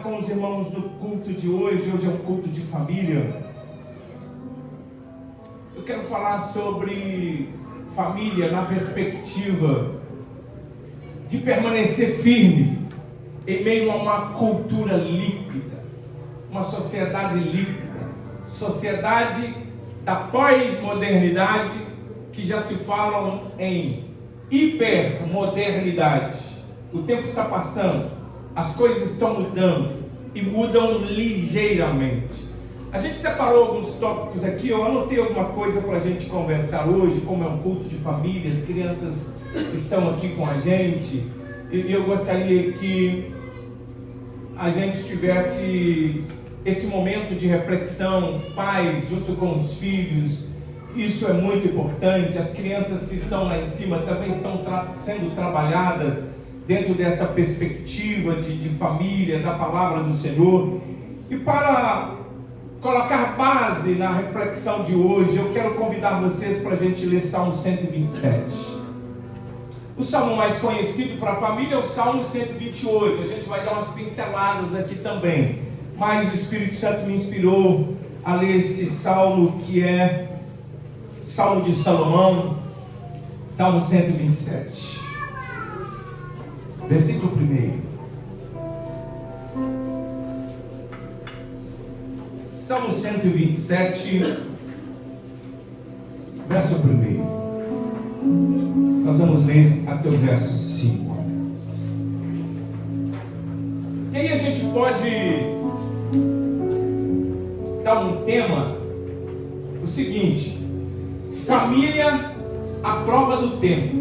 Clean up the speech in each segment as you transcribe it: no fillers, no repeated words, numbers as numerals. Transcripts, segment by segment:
falar com os irmãos no culto de hoje. Hoje é um culto de família. Eu quero falar sobre família na perspectiva de permanecer firme em meio a uma cultura líquida, uma sociedade líquida, sociedade da pós-modernidade, que já se falam em hipermodernidade. O tempo está passando, as coisas estão mudando e mudam ligeiramente. A gente separou alguns tópicos aqui, eu anotei alguma coisa para a gente conversar hoje. Como é um culto de família, as crianças estão aqui com a gente, e eu gostaria que a gente tivesse esse momento de reflexão, pais junto com os filhos. Isso é muito importante. As crianças que estão lá em cima também estão sendo trabalhadas dentro dessa perspectiva de família, da palavra do Senhor. E para colocar base na reflexão de hoje, eu quero convidar vocês para a gente ler Salmo 127. O salmo mais conhecido para a família é o Salmo 128. A gente vai dar umas pinceladas aqui também, mas o Espírito Santo me inspirou a ler este salmo, que é Salmo de Salomão, Salmo 127, versículo 1. Salmo 127, verso 1. Nós vamos ler até o verso 5. E aí a gente pode dar um tema, o seguinte: família à prova do tempo.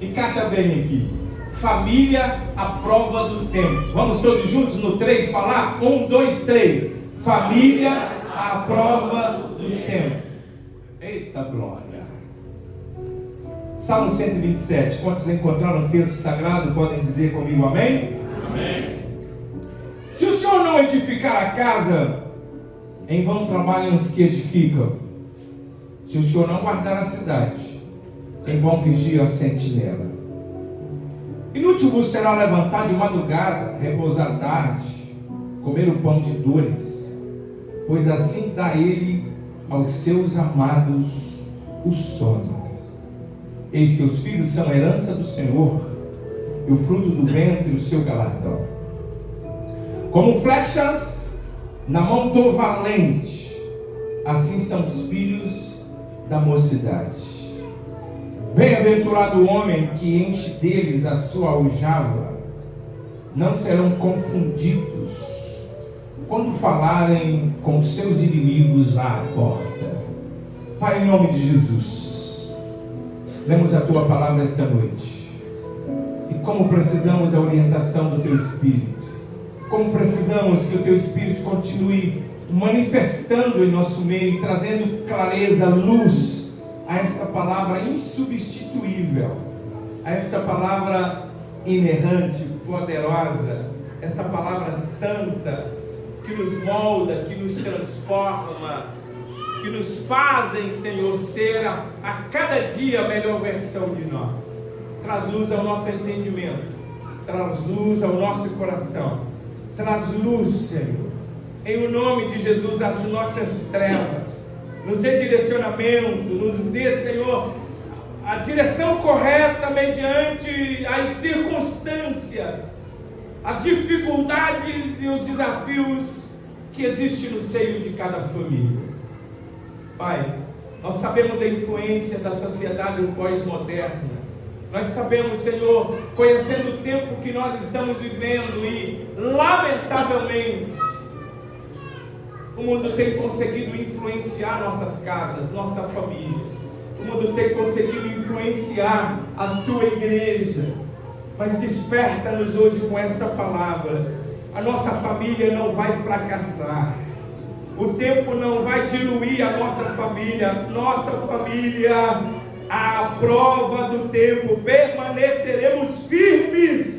Encaixa bem aqui. Família à prova do tempo. Vamos todos juntos no 3 falar? 1, 2, 3. Família à prova do tempo. Eita glória. Salmo 127. Quantos encontraram o texto sagrado podem dizer comigo amém? Amém. Se o Senhor não edificar a casa, em vão trabalham os que edificam. Se o Senhor não guardar a cidade, em vão vigia a sentinela. Inútil vos será levantar de madrugada, repousar tarde, comer o pão de dores, pois assim dá ele aos seus amados o sono. Eis que os filhos são herança do Senhor, e o fruto do ventre o seu galardão. Como flechas na mão do valente, assim são os filhos da mocidade. Bem-aventurado o homem que enche deles a sua aljava, não serão confundidos quando falarem com seus inimigos à porta. Pai, em nome de Jesus, lemos a tua palavra esta noite, e como precisamos da orientação do teu Espírito, como precisamos que o teu Espírito continue manifestando em nosso meio, trazendo clareza, luz a esta palavra insubstituível, a esta palavra inerrante, poderosa, esta palavra santa, que nos molda, que nos transforma, que nos fazem, Senhor, ser a cada dia a melhor versão de nós. Traz luz ao nosso entendimento, traz luz ao nosso coração, traz luz, Senhor, em o nome de Jesus, às nossas trevas. Nos dê direcionamento, nos dê, Senhor, a direção correta mediante as circunstâncias, as dificuldades e os desafios que existem no seio de cada família. Pai, nós sabemos da influência da sociedade pós-moderna. Nós sabemos, Senhor, conhecendo o tempo que nós estamos vivendo, e lamentavelmente o mundo tem conseguido influenciar nossas casas, nossa família. O mundo tem conseguido influenciar a tua igreja. Mas desperta-nos hoje com esta palavra. A nossa família não vai fracassar. O tempo não vai diluir a nossa família. Nossa família, à prova do tempo, permaneceremos firmes.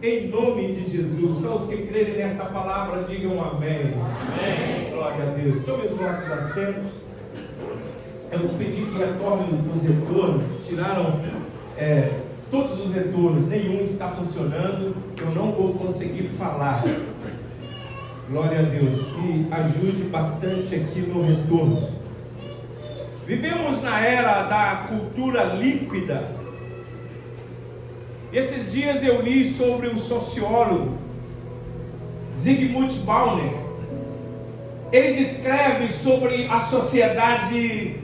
Em nome de Jesus. Só os que crerem nesta palavra digam amém. Amém. Glória a Deus. Tome os nossos assentos. Eu vou pedir que retornem os retornos. Tiraram todos os retornos, nenhum está funcionando. Eu não vou conseguir falar falar. Glória a Deus. E ajude bastante aqui no retorno. Vivemos na era da cultura líquida. Esses dias eu li sobre o sociólogo Zygmunt Bauman. Ele descreve sobre a sociedade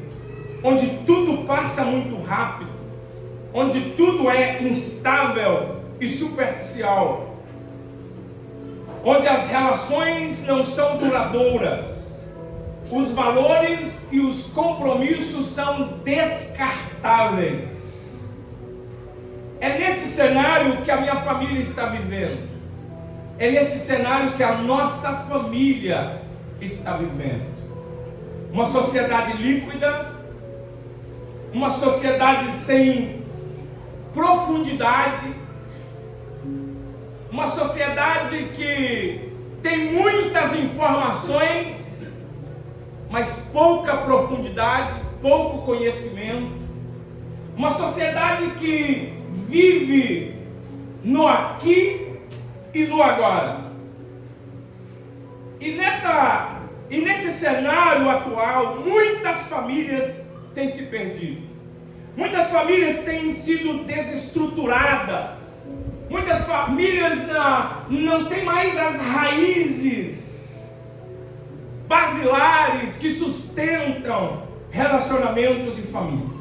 onde tudo passa muito rápido, onde tudo é instável e superficial, onde as relações não são duradouras, os valores e os compromissos são descartáveis. É nesse cenário que a minha família está vivendo. É nesse cenário que a nossa família está vivendo. Uma sociedade líquida, uma sociedade sem profundidade, uma sociedade que tem muitas informações, mas pouca profundidade, pouco conhecimento. Uma sociedade que vive no aqui e no agora. E nesse cenário atual, muitas famílias têm se perdido. Muitas famílias têm sido desestruturadas. Muitas famílias não têm mais as raízes basilares que sustentam relacionamentos e família.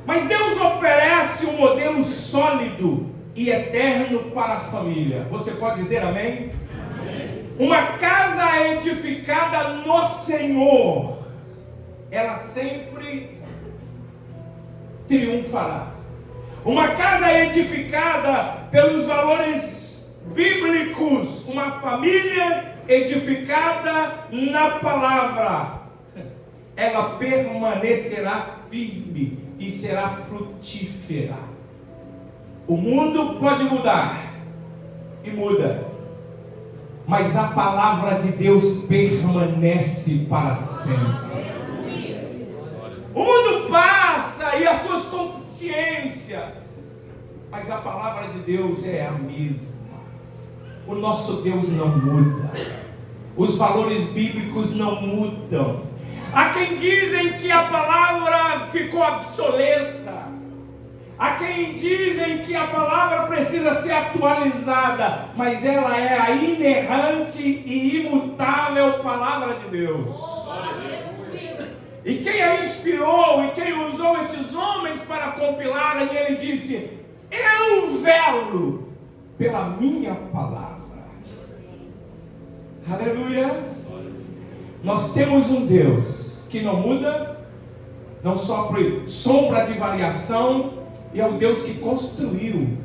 Mas Deus oferece um modelo sólido e eterno para a família. Você pode dizer amém? Amém. Uma casa edificada no Senhor, ela sempre triunfará. Uma casa edificada pelos valores bíblicos, uma família edificada na palavra, ela permanecerá firme e será frutífera. O mundo pode mudar, e muda, mas a palavra de Deus permanece para sempre. O mundo passa e as suas consciências, mas a palavra de Deus é a mesma. O nosso Deus não muda, os valores bíblicos não mudam. Há quem dizem que a palavra ficou obsoleta. Há quem dizem que a palavra precisa ser atualizada, mas ela é a inerrante e imutável palavra de Deus. E quem a inspirou e quem usou esses homens para compilarem, ele disse: eu velo pela minha palavra. Aleluia. Nós temos um Deus que não muda, não sofre sombra de variação, e é o Deus que construiu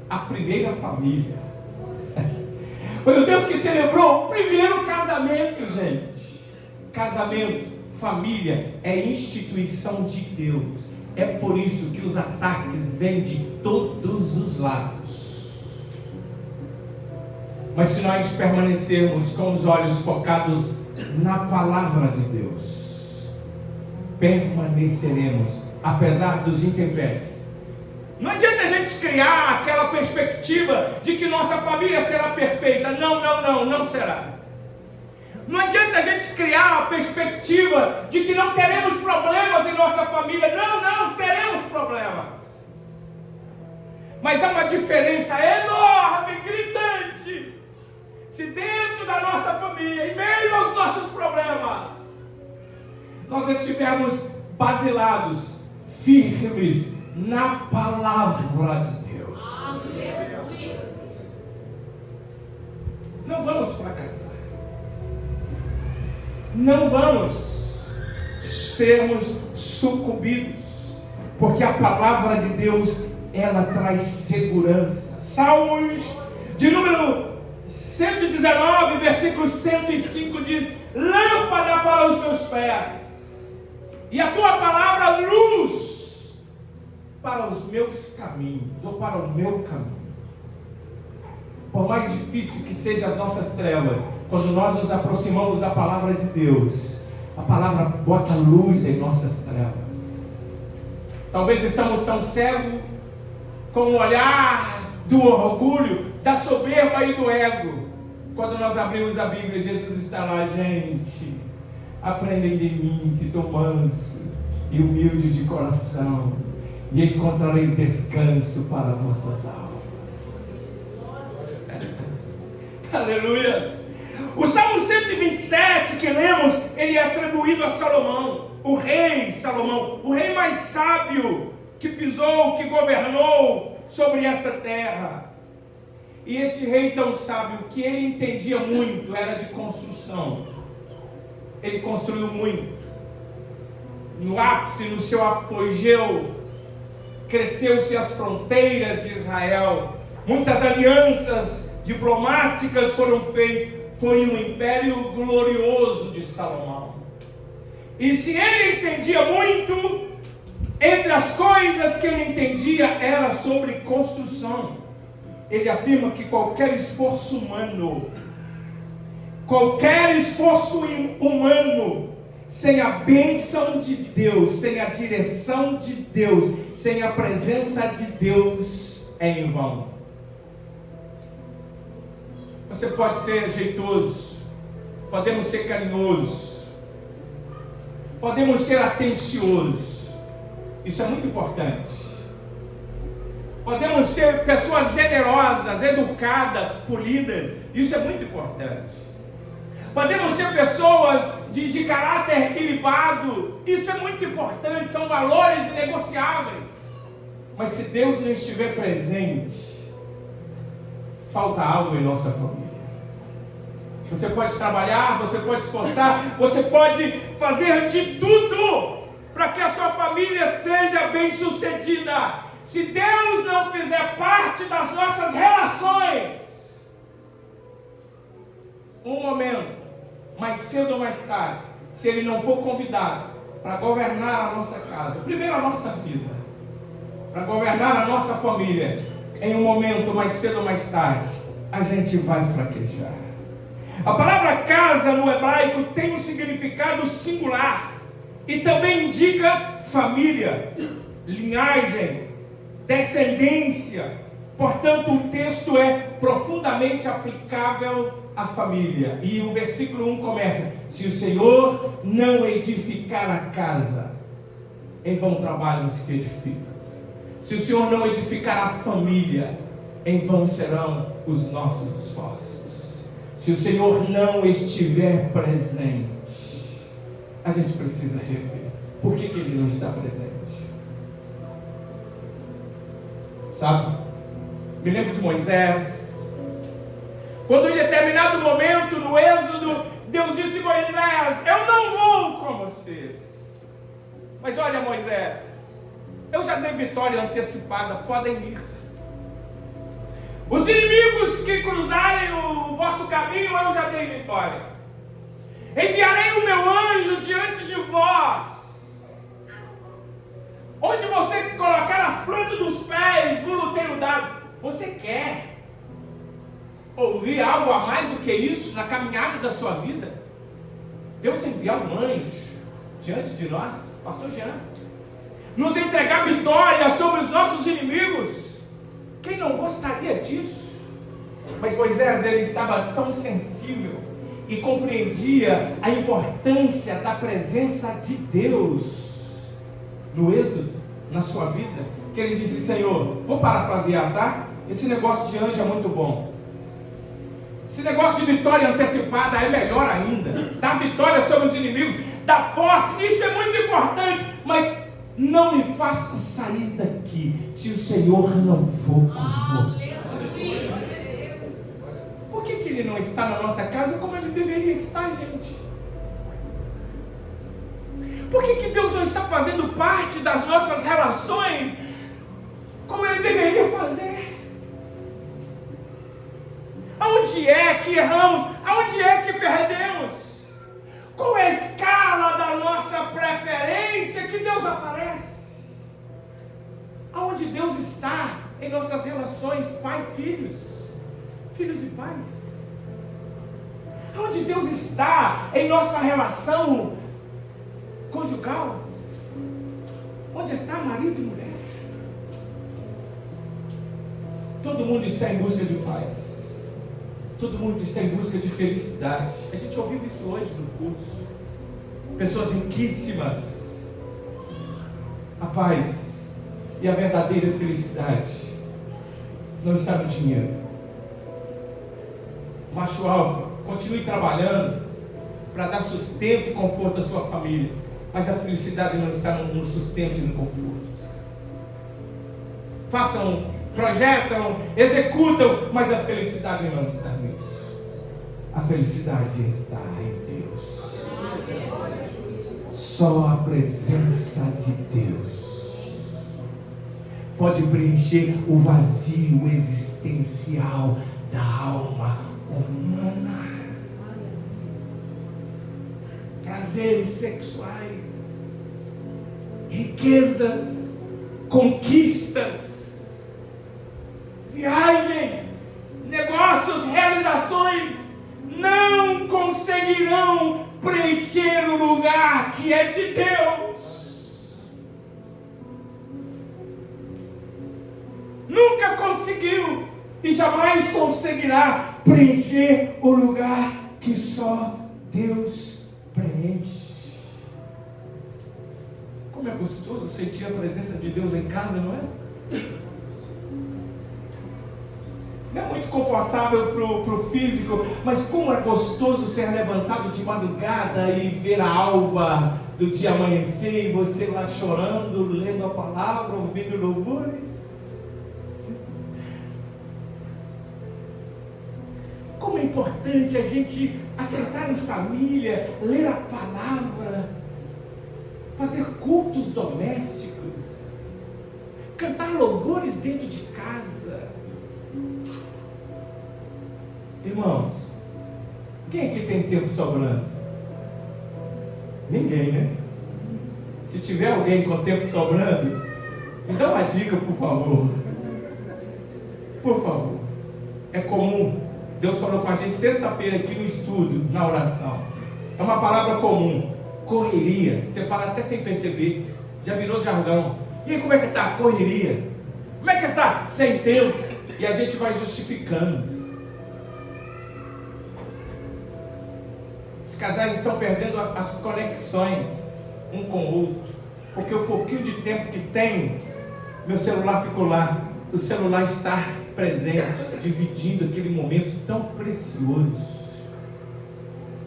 a primeira família. Foi o Deus que celebrou o primeiro casamento, gente. Casamento, família, é instituição de Deus. É por isso que os ataques vêm de todos os lados. Mas se nós permanecermos com os olhos focados na palavra de Deus, permaneceremos, apesar dos intempéries. Não adianta a gente criar aquela perspectiva de que nossa família será perfeita. Não será. Não adianta a gente criar a perspectiva de que não teremos problemas em nossa família. Não, teremos problemas. Mas há uma diferença enorme, gritante. Se dentro da nossa família, em meio aos nossos problemas, nós estivermos basilados, firmes na palavra de Deus, não vamos fracassar. Não vamos sermos sucumbidos, porque a palavra de Deus, ela traz segurança. Salmos de número 119, versículo 105 diz: lâmpada para os meus pés, e a tua palavra luz para os meus caminhos, ou para o meu caminho. Por mais difícil que sejam as nossas trevas, quando nós nos aproximamos da palavra de Deus, a palavra bota luz em nossas trevas. Talvez estamos tão cegos com o olhar do orgulho, da soberba e do ego. Quando nós abrimos a Bíblia, Jesus está lá, gente, aprendem de mim, que sou manso e humilde de coração, e encontrareis descanso para vossas almas. Aleluias. O Salmo 127 que lemos, ele é atribuído a Salomão, o rei Salomão, o rei mais sábio que pisou, que governou sobre esta terra. E esse rei tão sábio, que ele entendia muito, era de construção. Ele construiu muito. No ápice, no seu apogeu, cresceu-se as fronteiras de Israel. Muitas alianças diplomáticas foram feitas. Foi um império glorioso de Salomão. E se ele entendia muito, entre as coisas que ele entendia era sobre construção. Ele afirma que qualquer esforço humano, sem a bênção de Deus, sem a direção de Deus, sem a presença de Deus, é em vão. Você pode ser jeitoso, podemos ser carinhosos, podemos ser atenciosos, isso é muito importante. Podemos ser pessoas generosas, educadas, polidas, isso é muito importante. Podemos ser pessoas de caráter ilibado, isso é muito importante, são valores inegociáveis. Mas se Deus não estiver presente, falta algo em nossa família. Você pode trabalhar, você pode esforçar, você pode fazer de tudo para que a sua família seja bem sucedida. Se Deus não fizer parte das nossas relações, um momento, mais cedo ou mais tarde, se Ele não for convidado para governar a nossa casa, primeiro a nossa vida, para governar a nossa família, em um momento, mais cedo ou mais tarde, a gente vai fraquejar. A palavra casa no hebraico tem um significado singular e também indica família, linhagem, descendência. Portanto, o texto é profundamente aplicável à família. E o versículo 1 começa: se o Senhor não edificar a casa, em vão trabalham os que edificam. Se o Senhor não edificar a família, em vão serão os nossos esforços. Se o Senhor não estiver presente, a gente precisa rever. Por que Ele não está presente? Sabe? Me lembro de Moisés. Quando em determinado momento, no Êxodo, Deus disse a Moisés: eu não vou com vocês. Mas olha, Moisés, eu já dei vitória antecipada, podem ir. Os inimigos que cruzarem o vosso caminho, eu já dei vitória. Enviarei o meu anjo diante de vós. Onde você colocar as plantas dos pés, no tenho dado. Você quer ouvir algo a mais do que isso na caminhada da sua vida? Deus enviar um anjo diante de nós, pastor Jean, nos entregar vitória sobre os nossos inimigos. Quem não gostaria disso? Mas Moisés, ele estava tão sensível e compreendia a importância da presença de Deus no Êxodo, na sua vida, que ele disse: Senhor, vou parafrasear, tá? Esse negócio de anjo é muito bom. Esse negócio de vitória antecipada é melhor ainda. Dar vitória sobre os inimigos, dar posse, isso é muito importante. Mas não me faça sair daqui se o Senhor não for conosco. Por que Ele não está na nossa casa como Ele deveria estar, gente? Por que Deus não está fazendo parte das nossas relações como Ele deveria fazer? Aonde é que erramos? Aonde é que perdemos? Qual é a escala da nossa preferência que Deus aparece? Aonde Deus está em nossas relações pai-filhos, filhos e pais? Aonde Deus está em nossa relação conjugal? Onde está marido e mulher? Todo mundo está em busca de paz. Todo mundo está em busca de felicidade. A gente ouviu isso hoje no curso. Pessoas riquíssimas. A paz e a verdadeira felicidade não está no dinheiro. Macho alfa, continue trabalhando para dar sustento e conforto à sua família. Mas a felicidade não está no sustento e no conforto. Projetam, executam, mas a felicidade não está nisso. A felicidade está em Deus. Só a presença de Deus pode preencher o vazio existencial da alma humana. Prazeres sexuais, riquezas, conquistas, viagens, negócios, realizações não conseguirão preencher o lugar que é de Deus. Nunca conseguiu e jamais conseguirá preencher o lugar que só Deus preenche. Como é gostoso sentir a presença de Deus em casa, não é? Não é muito confortável para o físico, mas como é gostoso ser levantado de madrugada e ver a alva do dia amanhecer e você lá chorando, lendo a palavra, ouvindo louvores. Como é importante a gente assentar em família, ler a palavra, fazer cultos domésticos, cantar louvores dentro de casa. Irmãos, quem aqui tem tempo sobrando? Ninguém, né? Se tiver alguém com tempo sobrando, me dá uma dica, por favor. Por favor. É comum. Deus falou com a gente sexta-feira aqui no estudo, na oração. É uma palavra comum. Correria. Você fala até sem perceber. Já virou jargão. E aí, como é que está a correria? Como é que está? Sem tempo. E a gente vai justificando. Os casais estão perdendo as conexões um com o outro, porque o pouquinho de tempo que tem, meu celular ficou lá. O celular está presente, dividindo aquele momento tão precioso.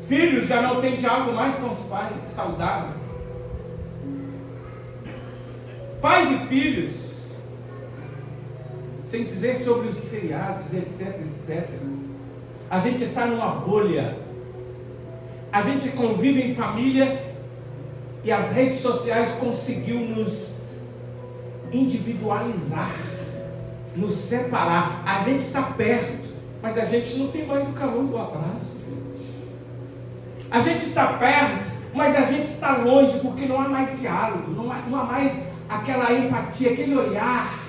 Filhos já não têm diálogo mais com os pais, saudável. Pais e filhos, sem dizer sobre os seriados, etc, etc. A gente está numa bolha. A gente convive em família e as redes sociais conseguiu nos individualizar, nos separar. A gente está perto, mas a gente não tem mais o calor do abraço, gente. A gente está perto, mas a gente está longe, porque não há mais diálogo, não há mais aquela empatia, aquele olhar.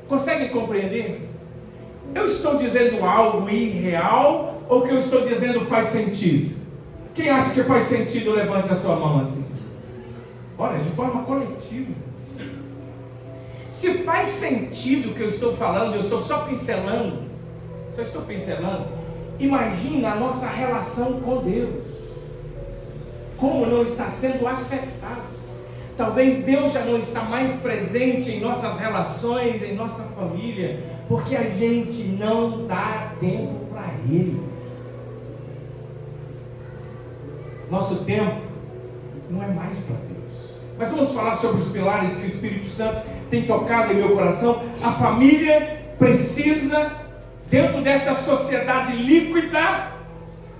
Consegue compreender? Eu estou dizendo algo irreal ou que eu estou dizendo faz sentido? Quem acha que faz sentido, levante a sua mão assim. Olha, de forma coletiva. Se faz sentido o que eu estou falando, eu estou só pincelando. Imagina a nossa relação com Deus. Como não está sendo afetado. Talvez Deus já não está mais presente em nossas relações, em nossa família, porque a gente não dá tempo para Ele. Nosso tempo não é mais para Deus. Mas vamos falar sobre os pilares que o Espírito Santo tem tocado em meu coração. A família precisa, dentro dessa sociedade líquida,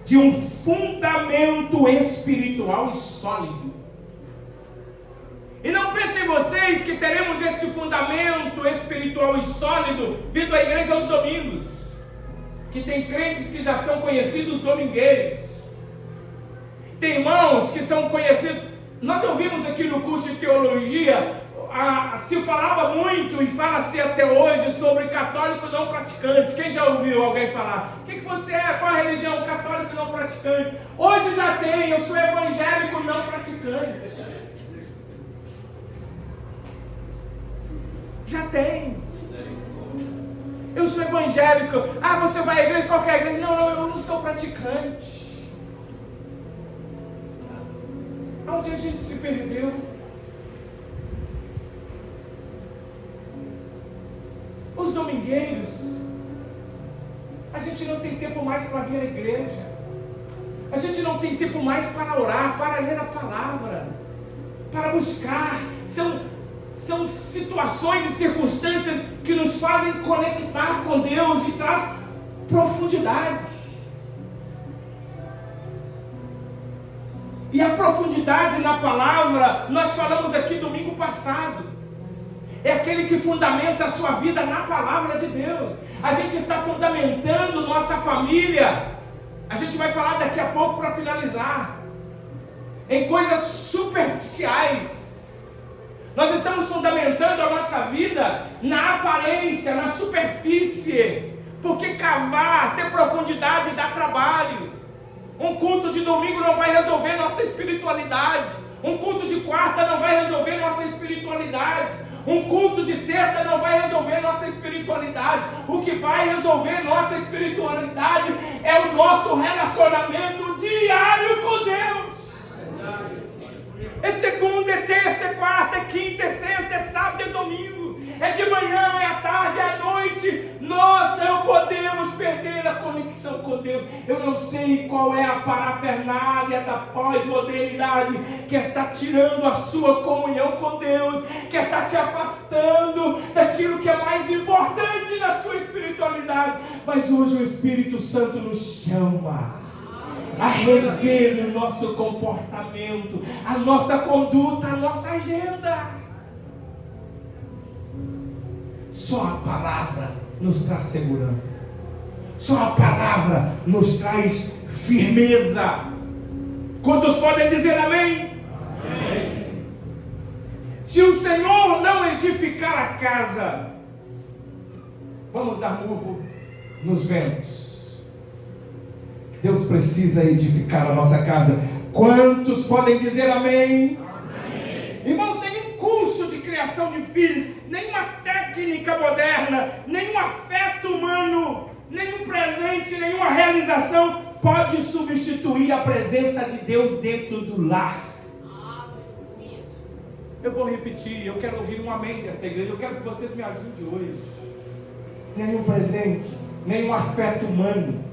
de um fundamento espiritual e sólido. E não pensem vocês que teremos este fundamento espiritual e sólido vindo à igreja aos domingos. Que tem crentes que já são conhecidos domingueiros. Tem irmãos que são conhecidos. Nós ouvimos aqui no curso de teologia, se falava muito e fala-se até hoje sobre católico não praticante. Quem já ouviu alguém falar? O que você é? Qual a religião? Católico não praticante. Hoje já tem, eu sou evangélico não praticante. Já tem. Eu sou evangélico. Ah, você vai à igreja, qualquer igreja. Não, eu não sou praticante. Onde a gente se perdeu? Os domingueiros, a gente não tem tempo mais para vir à igreja. A gente não tem tempo mais para orar, para ler a palavra, para buscar. São situações e circunstâncias que nos fazem conectar com Deus e traz profundidade. E a profundidade na palavra, nós falamos aqui domingo passado, é aquele que fundamenta a sua vida na palavra de Deus. A gente está fundamentando nossa família, a gente vai falar daqui a pouco para finalizar, em coisas superficiais. Nós estamos fundamentando a nossa vida na aparência, na superfície, porque cavar, ter profundidade dá trabalho. Um culto de domingo não vai resolver nossa espiritualidade. Um culto de quarta não vai resolver nossa espiritualidade. Um culto de sexta não vai resolver nossa espiritualidade. O que vai resolver nossa espiritualidade é o nosso relacionamento diário com Deus. É segunda, é terça, é quarta, é quinta, é sexta, é sábado, é domingo. É de manhã, é à tarde, é à noite. Nós não podemos perder a conexão com Deus. Eu não sei qual é a parafernália da pós-modernidade que está tirando a sua comunhão com Deus, que está te afastando daquilo que é mais importante na sua espiritualidade. Mas hoje o Espírito Santo nos chama a rever o nosso comportamento, a nossa conduta, a nossa agenda. Só a palavra nos traz segurança. Só a palavra nos traz firmeza. Quantos podem dizer amém? Amém. Se o Senhor não edificar a casa, vamos dar murro nos ventos. Deus precisa edificar a nossa casa. Quantos podem dizer amém? Amém. Irmãos, nenhum curso de criação de filhos, nenhuma técnica moderna, nenhum afeto humano, nenhum presente, nenhuma realização pode substituir a presença de Deus dentro do lar. Eu vou repetir, eu quero ouvir um amém dessa igreja, eu quero que vocês me ajudem hoje. Nenhum presente, nenhum afeto humano,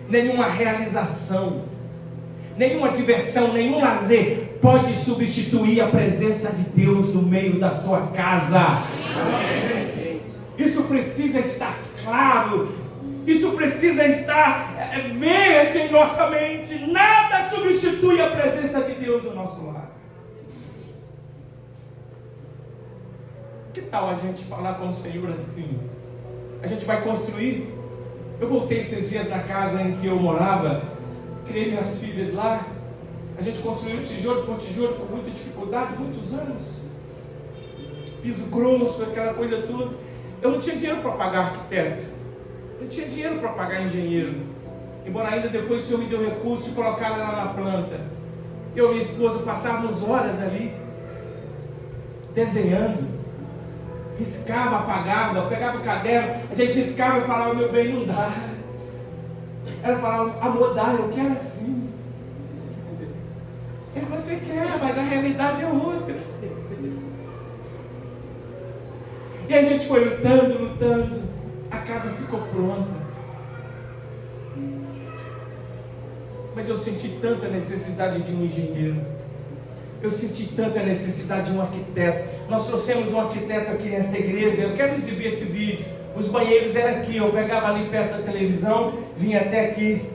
nenhuma realização, nenhuma diversão, nenhum lazer pode substituir a presença de Deus no meio da sua casa. Isso precisa estar claro, isso precisa estar verde em nossa mente. Nada substitui a presença de Deus no nosso lar. Que tal a gente falar com o Senhor assim? A gente vai construir. Eu voltei esses dias na casa em que eu morava, criei minhas filhas lá. A gente construiu tijolo por tijolo com muita dificuldade, muitos anos. Piso grosso, aquela coisa toda. Eu não tinha dinheiro para pagar arquiteto, não tinha dinheiro para pagar engenheiro. Embora ainda depois o Senhor me deu recurso de colocar ela na planta. Eu e minha esposa passávamos horas ali, desenhando. Riscava, apagava, eu pegava o caderno, a gente riscava e falava, meu bem, não dá. Ela falava, amor, dá, eu quero assim. É você quer, mas a realidade é outra. E a gente foi lutando, a casa ficou pronta. Mas eu senti tanta necessidade de um engenheiro. Eu senti tanta necessidade de um arquiteto. Nós trouxemos um arquiteto aqui nesta igreja. Eu quero exibir esse vídeo. Os banheiros eram aqui. Eu pegava ali perto da televisão, vinha até aqui.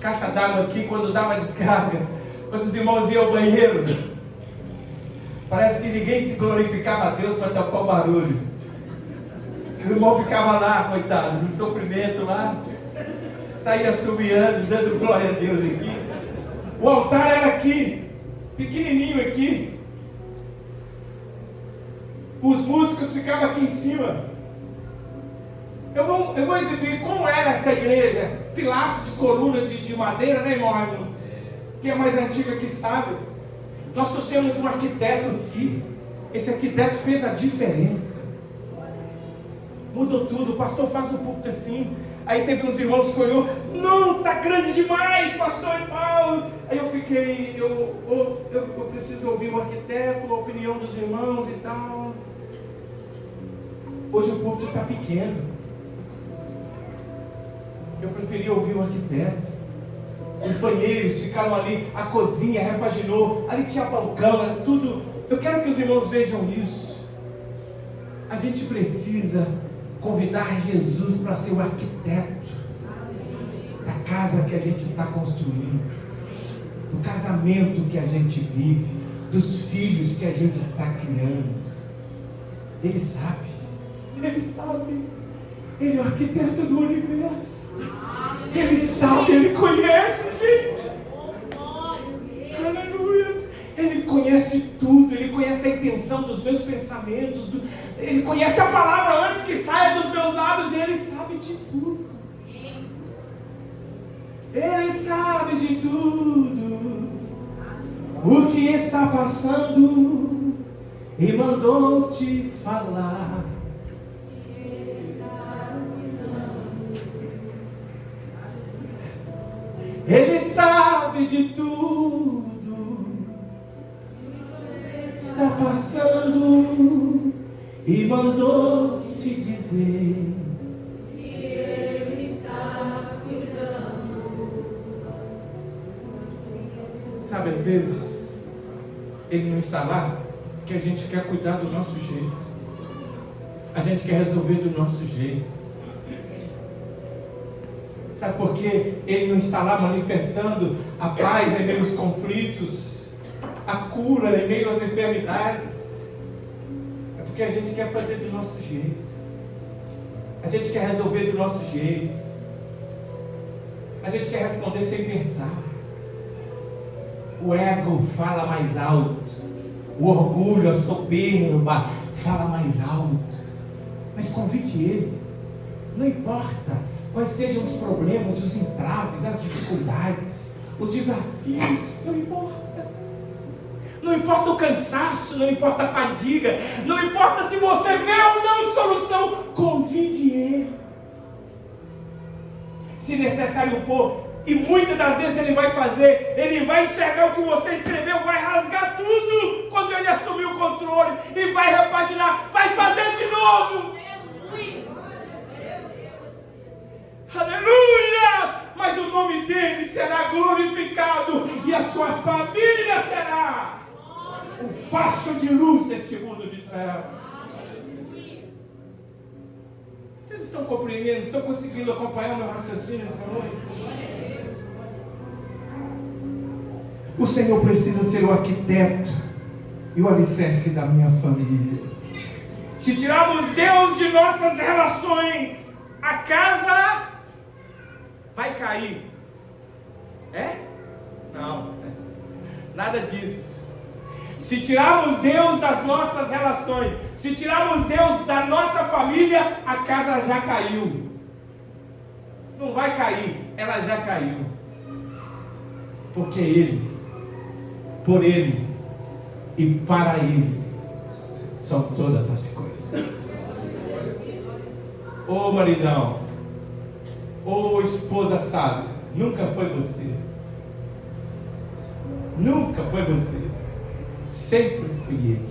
Caixa d'água aqui, quando dava descarga. Quando os irmãos iam ao banheiro, parece que ninguém glorificava a Deus para tocar o barulho. O irmão ficava lá, coitado, no sofrimento lá. Saía assobiando, dando glória a Deus aqui. O altar era aqui, pequenininho aqui. Os músicos ficavam aqui em cima. Eu vou exibir como era essa igreja. Pilastros de colunas de madeira, né, irmão? Quem é mais antigo aqui sabe. Nós trouxemos um arquiteto aqui. Esse arquiteto fez a diferença. Mudou tudo, o pastor faz o púlpito assim. Aí teve uns irmãos que olhou, não, tá grande demais, pastor e tal. Aí eu fiquei, eu preciso ouvir o arquiteto, a opinião dos irmãos e tal. Hoje o púlpito está pequeno. Eu preferi ouvir o arquiteto. Os banheiros ficaram ali, a cozinha repaginou, ali tinha balcão, era tudo. Eu quero que os irmãos vejam isso. A gente precisa convidar Jesus para ser o arquiteto da casa que a gente está construindo, do casamento que a gente vive, dos filhos que a gente está criando. Ele sabe, Ele é o arquiteto do universo. Ele sabe, Ele conhece, gente. Aleluia. Ele conhece tudo, Ele conhece a intenção dos meus pensamentos, Ele conhece a palavra antes que saia dos meus lábios, e Ele sabe de tudo. Ele sabe de tudo o que está passando e mandou te falar. Ele sabe de tudo está passando e mandou te dizer que Ele está cuidando. Sabe, às vezes Ele não está lá porque a gente quer cuidar do nosso jeito, a gente quer resolver do nosso jeito. Sabe por que Ele não está lá manifestando a paz em meio aos conflitos, a cura em meio às enfermidades? É porque a gente quer fazer do nosso jeito, a gente quer resolver do nosso jeito, a gente quer responder sem pensar. O ego fala mais alto, o orgulho, a soberba fala mais alto. Mas convide Ele, não importa quais sejam os problemas, os entraves, as dificuldades, os desafios, não importa. Não importa o cansaço, não importa a fadiga, não importa se você vê ou não solução, convide Ele. Se necessário for, e muitas das vezes Ele vai fazer, Ele vai enxergar o que você escreveu, vai rasgar tudo quando Ele assumir o controle, e vai repaginar, vai fazer de novo. Aleluia! Mas o nome dele será glorificado e a sua família será o facho de luz deste mundo de trevas. Vocês estão compreendendo? Estão conseguindo acompanhar o meu raciocínio nessa noite? O Senhor precisa ser o arquiteto e o alicerce da minha família. Se tirarmos Deus de nossas relações, a casa vai cair. É? Não. Nada disso. Se tirarmos Deus das nossas relações, se tirarmos Deus da nossa família, a casa já caiu. Não vai cair, ela já caiu. Porque Ele, por Ele e para Ele são todas as coisas. Ô maridão, ô esposa sábia, nunca foi você. Nunca foi você. Sempre fui Ele.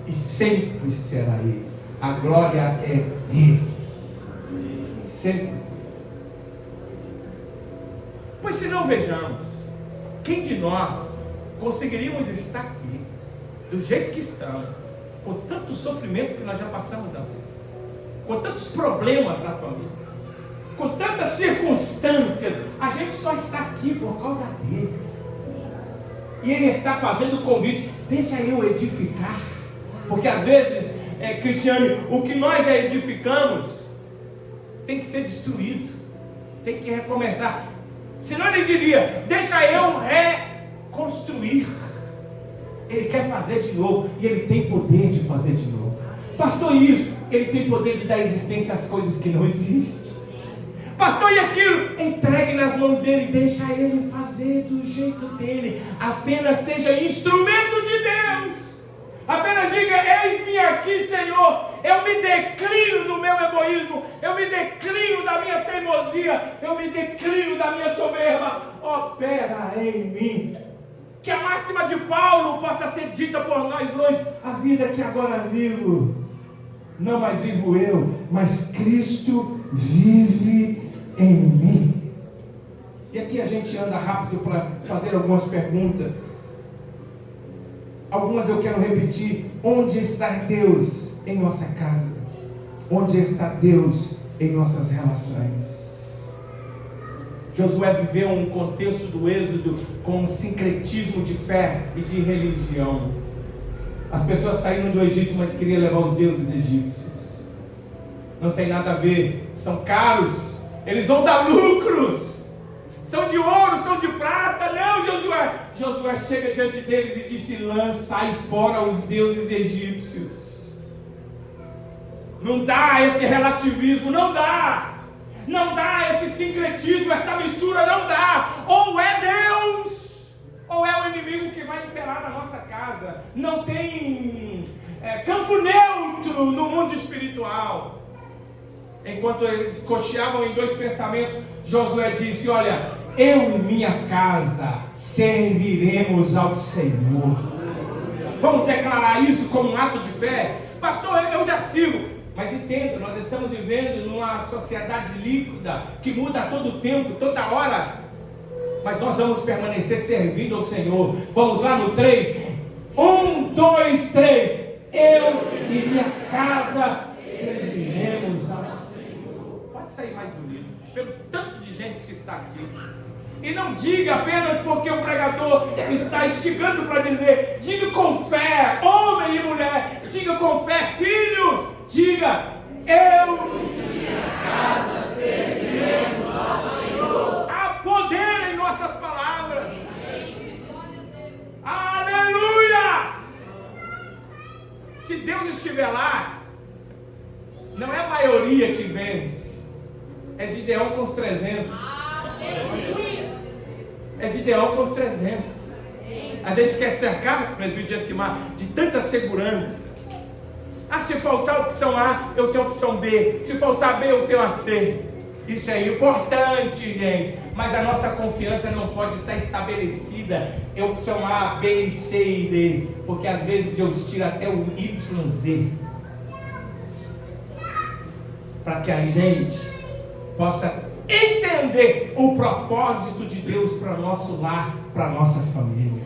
E sempre será Ele. A glória é dele. Sempre. Pois se não vejamos, quem de nós conseguiríamos estar aqui, do jeito que estamos, com tanto sofrimento que nós já passamos a ver, com tantos problemas na família, com tantas circunstâncias, a gente só está aqui por causa dele. E Ele está fazendo o convite, deixa eu edificar. Porque às vezes, Cristiane, o que nós já edificamos tem que ser destruído, tem que recomeçar. Senão Ele diria, deixa eu reconstruir. Ele quer fazer de novo, e Ele tem poder de fazer de novo. Pastor, isso, Ele tem poder de dar existência às coisas que não existem. Pastor, e aquilo? Entregue nas mãos dele, deixa Ele fazer do jeito dele. Apenas seja instrumento de Deus. Apenas diga, eis-me aqui, Senhor. eu me declino do meu egoísmo, eu me declino da minha teimosia, eu me declino da minha soberba. Opera em mim. Que a máxima de Paulo possa ser dita por nós hoje: a vida que agora vivo, não mais vivo eu, mas Cristo vive em mim. E aqui a gente anda rápido para fazer algumas perguntas. Algumas eu quero repetir. Onde está Deus em nossa casa? Onde está Deus em nossas relações? Josué viveu um contexto do Êxodo com um sincretismo de fé e de religião. As pessoas saíram do Egito, mas queriam levar os deuses egípcios. Não tem nada a ver, são caros, eles vão dar lucros, são de ouro, são de prata. Não, Josué. Josué chega diante deles e disse: lançai fora os deuses egípcios. Não dá esse relativismo, não dá. Não dá esse sincretismo, essa mistura, não dá. Ou é Deus, ou é o inimigo que vai imperar na nossa casa. Não tem campo neutro no mundo espiritual. Enquanto eles cocheavam em dois pensamentos, Josué disse: olha, eu e minha casa serviremos ao Senhor. Vamos declarar isso como um ato de fé? Pastor, eu já sigo. Mas entenda, nós estamos vivendo numa sociedade líquida, que muda a todo tempo, toda hora. Mas nós vamos permanecer servindo ao Senhor. Vamos lá no 3. 1, 2, 3. Eu e minha casa serviremos ao Senhor. Pode sair mais bonito, pelo tanto de gente que está aqui. E não diga apenas porque o pregador está instigando para dizer. Diga com fé, homem e mulher. Diga com fé, filhos. Diga: eu e minha casa serviremos ao Senhor. Há poder em nossas palavras. Aleluia! Se Deus estiver lá, não é a maioria que vence. É Gideão com os 300. É Gideão com os 300. A gente quer cercar, presbítero Jacimar, de tanta segurança. Ah, se faltar a opção A, eu tenho a opção B. Se faltar B, eu tenho a C. Isso é importante, gente. Mas a nossa confiança não pode estar estabelecida em opção A, B, C e D. Porque às vezes Deus tira até o YZ. Para que a gente possa entender o propósito de Deus para o nosso lar, para a nossa família.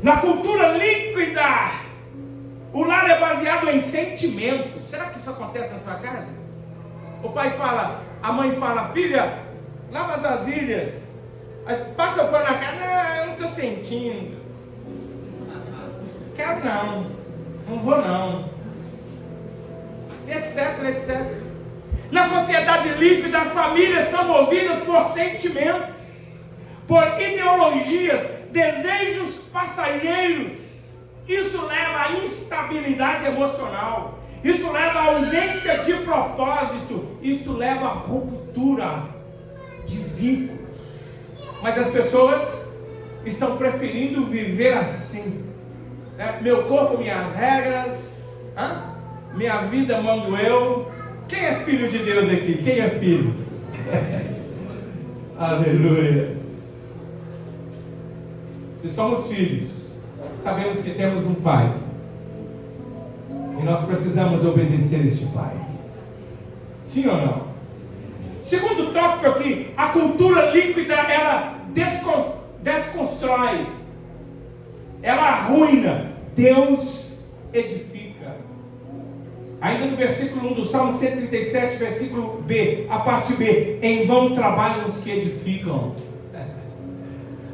Na cultura líquida, o lar é baseado em sentimentos. Será que isso acontece na sua casa? O pai fala, a mãe fala: filha, lava as vasilhas, passa o pano na cara. Não, eu não estou sentindo. Quero não vou não. Etc, etc. Na sociedade líquida, as famílias são movidas por sentimentos, por ideologias, desejos passageiros. Isso leva à instabilidade emocional. Isso leva à ausência de propósito. Isso leva à ruptura de vínculos. Mas as pessoas estão preferindo viver assim. Meu corpo, minhas regras. Minha vida mando eu. Quem é filho de Deus aqui? Quem é filho? Aleluia. Se somos filhos, sabemos que temos um pai. E nós precisamos obedecer a este pai. Sim ou não? Segundo tópico aqui, a cultura líquida, ela desconstrói. Ela arruina. Deus edifica. Ainda no versículo 1 do Salmo 137, versículo B, a parte B: em vão trabalham os que edificam.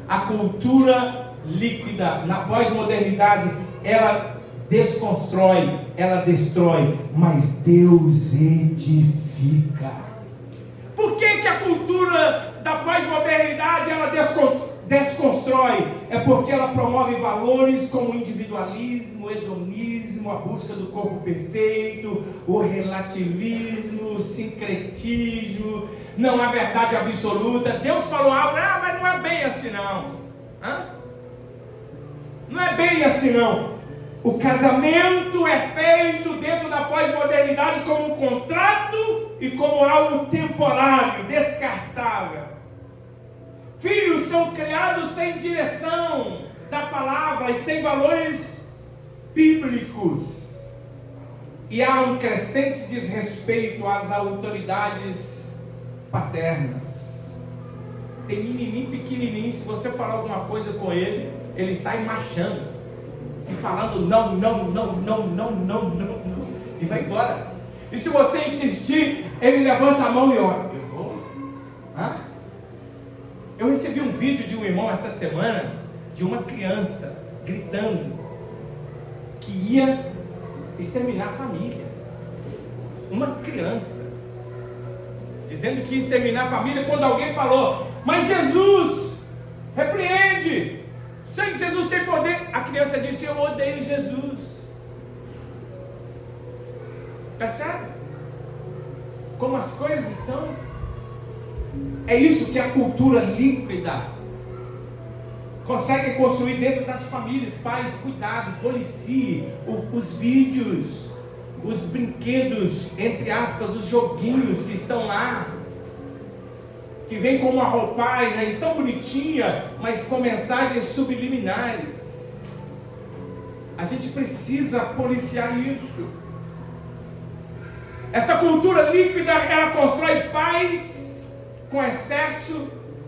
A cultura líquida, na pós-modernidade, ela desconstrói, ela destrói, mas Deus edifica. Por que a cultura da pós-modernidade ela desconstrói? É porque ela promove valores como o individualismo, o hedonismo, a busca do corpo perfeito, o relativismo, o sincretismo, não há verdade absoluta. Deus falou algo, mas não é bem assim não. Não é bem assim não. O casamento é feito dentro da pós-modernidade como um contrato e como algo temporário, descartável. Filhos são criados sem direção da palavra e sem valores bíblicos. E há um crescente desrespeito às autoridades paternas. Tem menininho pequenininho, se você falar alguma coisa com ele, ele sai marchando e falando não, e vai embora. E se você insistir, ele levanta a mão e olha, eu vou? Eu recebi um vídeo de um irmão essa semana, de uma criança gritando que ia exterminar a família. Uma criança dizendo que ia exterminar a família, quando alguém falou, mas Jesus repreende, sei que Jesus tem poder. A criança disse, eu odeio Jesus. Percebe como as coisas estão? É isso que a cultura líquida consegue construir dentro das famílias. Pais, cuidado, policie os vídeos, os brinquedos, entre aspas, os joguinhos que estão lá, que vem com uma roupagem tão bonitinha, mas com mensagens subliminares. A gente precisa policiar isso. Essa cultura líquida, ela constrói pais com excesso,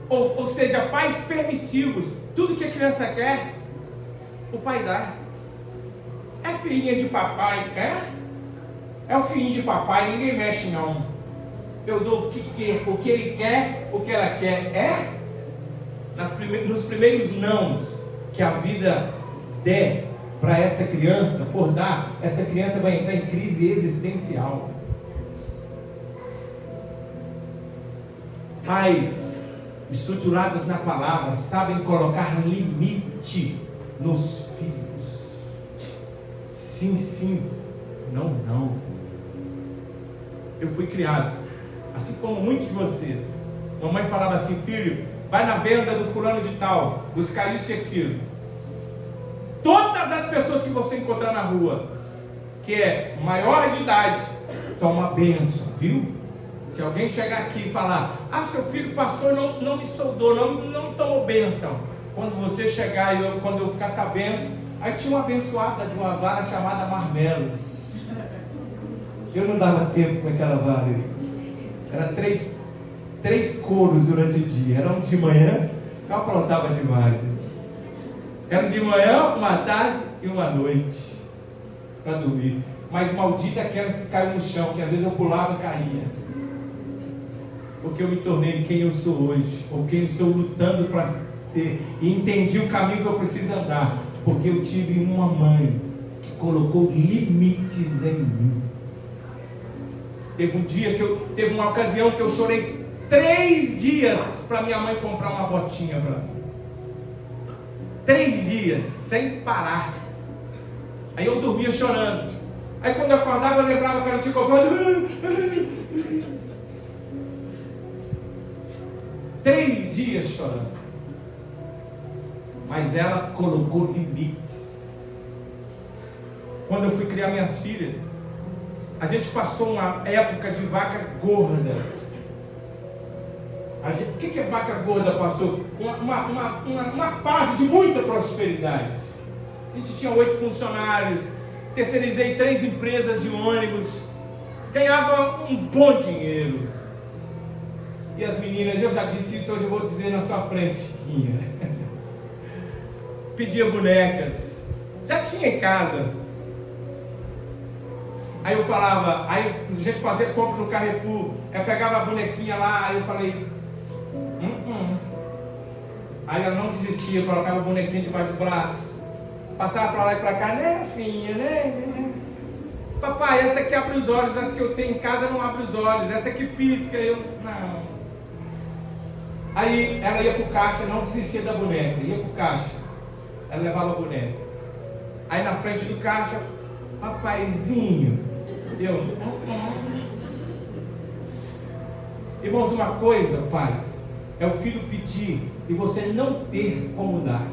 ou seja, pais permissivos. Tudo que a criança quer, o pai dá. É filhinha de papai, é o filhinho de papai, ninguém mexe não. Eu dou o que ele quer, o que ela quer. Nos primeiros nãos que a vida der para essa criança, for dar, essa criança vai entrar em crise existencial. Pais estruturados na palavra sabem colocar limite nos filhos. Sim, sim, não, não. Eu fui criado assim como muitos de vocês. Mamãe falava assim, filho, vai na venda do fulano de tal, buscar isso e aquilo. Todas as pessoas que você encontrar na rua, que é maior de idade, toma bênção, viu? Se alguém chegar aqui e falar, seu filho passou e não me soldou, não tomou bênção. Quando você chegar, quando eu ficar sabendo, aí tinha uma abençoada de uma vara chamada marmelo. Eu não dava tempo com aquela vara. Era três coros durante o dia. Era um de manhã, eu aprontava demais. Era um de manhã, uma tarde e uma noite para dormir. Mas maldita aquelas que caiu no chão, que às vezes eu pulava e caía. Porque eu me tornei quem eu sou hoje, ou quem eu estou lutando para ser, e entendi o caminho que eu preciso andar, porque eu tive uma mãe que colocou limites em mim. Teve uma ocasião que eu chorei 3 dias para minha mãe comprar uma botinha para mim. 3 dias, sem parar. Aí eu dormia chorando. Aí quando eu acordava eu lembrava que ela tinha comprado. 3 dias chorando. Mas ela colocou limites. Quando eu fui criar minhas filhas, a gente passou uma época de vaca gorda. O que é vaca gorda, pastor? Uma fase de muita prosperidade. A gente tinha 8 funcionários, terceirizei 3 empresas de ônibus, ganhava um bom dinheiro. E as meninas, eu já disse isso, hoje eu vou dizer na sua frente, Chiquinha. Pedia bonecas, já tinha em casa. Aí eu falava, aí a gente fazia compra no Carrefour, eu pegava a bonequinha lá, aí eu falei, Aí ela não desistia, eu colocava a bonequinha debaixo do braço, passava para lá e para cá, né filha, né? Papai, essa aqui abre os olhos, essa que eu tenho em casa não abre os olhos, essa aqui pisca, não. Aí ela ia para o caixa, não desistia da boneca, ia para o caixa, ela levava a boneca. Aí na frente do caixa, papaizinho, Irmãos, uma coisa, pais, é o filho pedir e você não ter como dar.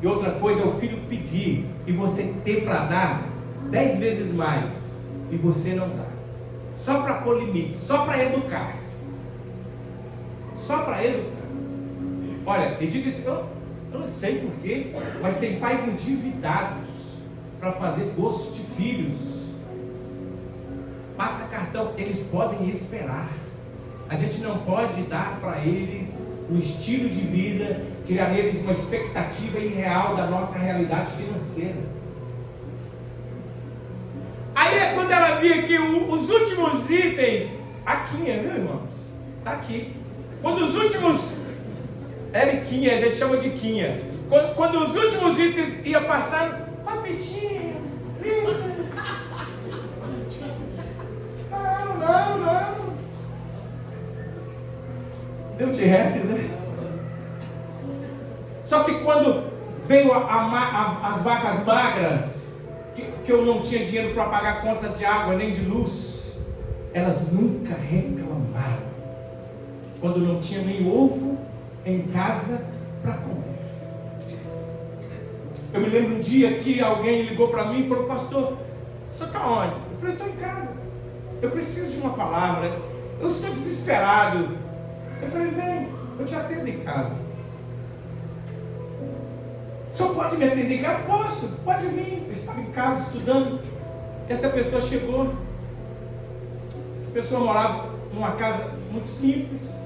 E outra coisa é o filho pedir e você ter para dar 10 vezes mais e você não dá. Só para pôr limite, só para educar. Só para educar. Olha, eu digo isso, eu não sei porquê, mas tem pais endividados para fazer gosto de filhos. Passa cartão, eles podem esperar. A gente não pode dar para eles um estilo de vida, criar neles uma expectativa irreal da nossa realidade financeira. Aí é quando ela via que os últimos itens, a Quinha, viu, irmãos? Está aqui. Quando os últimos, Quinha, a gente chama de Quinha. Quando os últimos itens iam passando, papetinho, não. Deu de herpes, né? Só que quando veio as vacas magras, que eu não tinha dinheiro para pagar a conta de água nem de luz, elas nunca reclamaram. Quando não tinha nem ovo em casa para comer. Eu me lembro um dia que alguém ligou para mim e falou: pastor, você está onde? Eu falei: estou em casa. Eu preciso de uma palavra. Eu estou desesperado. Eu falei: vem, eu te atendo em casa. Só pode me atender em casa? Posso, pode vir. Eu estava em casa estudando. Essa pessoa chegou. Essa pessoa morava numa casa muito simples.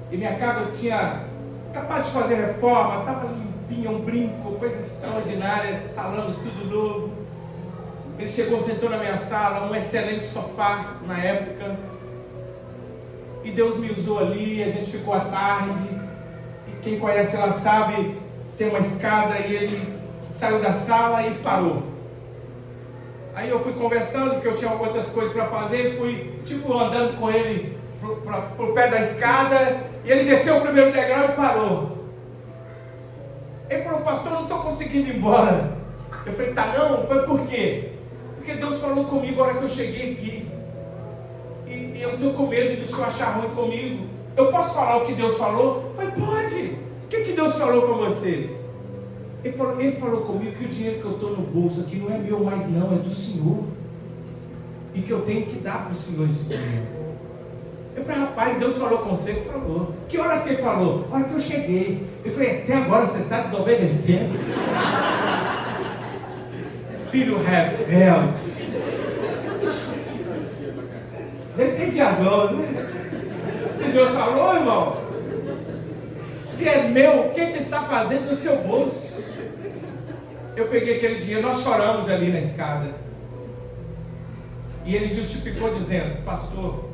E minha casa eu tinha acabado de fazer reforma, estava limpinha, um brinco, coisas extraordinárias, instalando tudo novo. Ele chegou, sentou na minha sala, um excelente sofá na época. E Deus me usou ali, a gente ficou à tarde. E quem conhece ela sabe, tem uma escada e ele saiu da sala e parou. Aí eu fui conversando, porque eu tinha outras coisas para fazer, fui andando com ele pro pé da escada, e ele desceu o primeiro degrau e parou. Ele falou: pastor, eu não estou conseguindo ir embora. Eu falei: tá não? Foi por quê? Porque Deus falou comigo a hora que eu cheguei aqui. E eu estou com medo de o senhor achar ruim comigo. Eu posso falar o que Deus falou? Eu falei: pode. O que Deus falou com você? Ele falou comigo que o dinheiro que eu estou no bolso aqui não é meu mais não, é do Senhor. E que eu tenho que dar para o Senhor esse dinheiro. Eu falei: rapaz, Deus falou com você? Ele falou. Que horas que ele falou? A hora que eu cheguei. Eu falei: até agora você está desobedecendo? Filho rebelde. Já esqueci as mãos, né? Se Deus falou, irmão, se é meu, o que ele está fazendo no seu bolso? Eu peguei aquele dinheiro, nós choramos ali na escada. E ele justificou dizendo: pastor,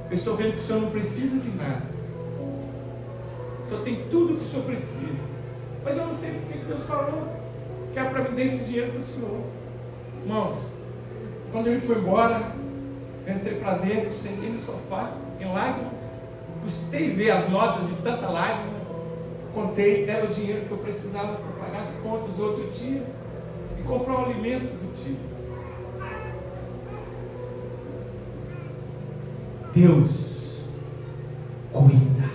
eu estou vendo que o senhor não precisa de nada. O senhor tem tudo o que o senhor precisa. Mas eu não sei porque Deus falou que era para me dar esse dinheiro para o senhor. Irmãos, quando ele foi embora, eu entrei para dentro, sentei no sofá, em lágrimas. Custei ver as notas de tanta lágrima. Contei, era o dinheiro que eu precisava para pagar as contas do outro dia e comprar o alimento do dia. Deus cuida.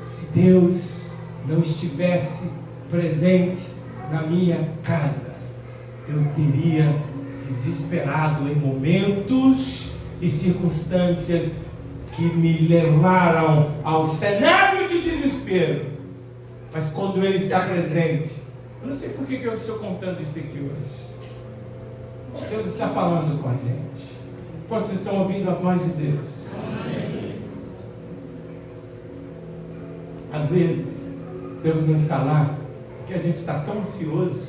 Se Deus não estivesse presente na minha casa, eu teria desesperado em momentos e circunstâncias que me levaram ao cenário de desespero. Mas quando Ele está presente, eu não sei por que eu estou contando isso aqui hoje. Deus está falando com a gente. Quantos estão ouvindo a voz de Deus? Às vezes, Deus não está lá porque a gente está tão ansioso.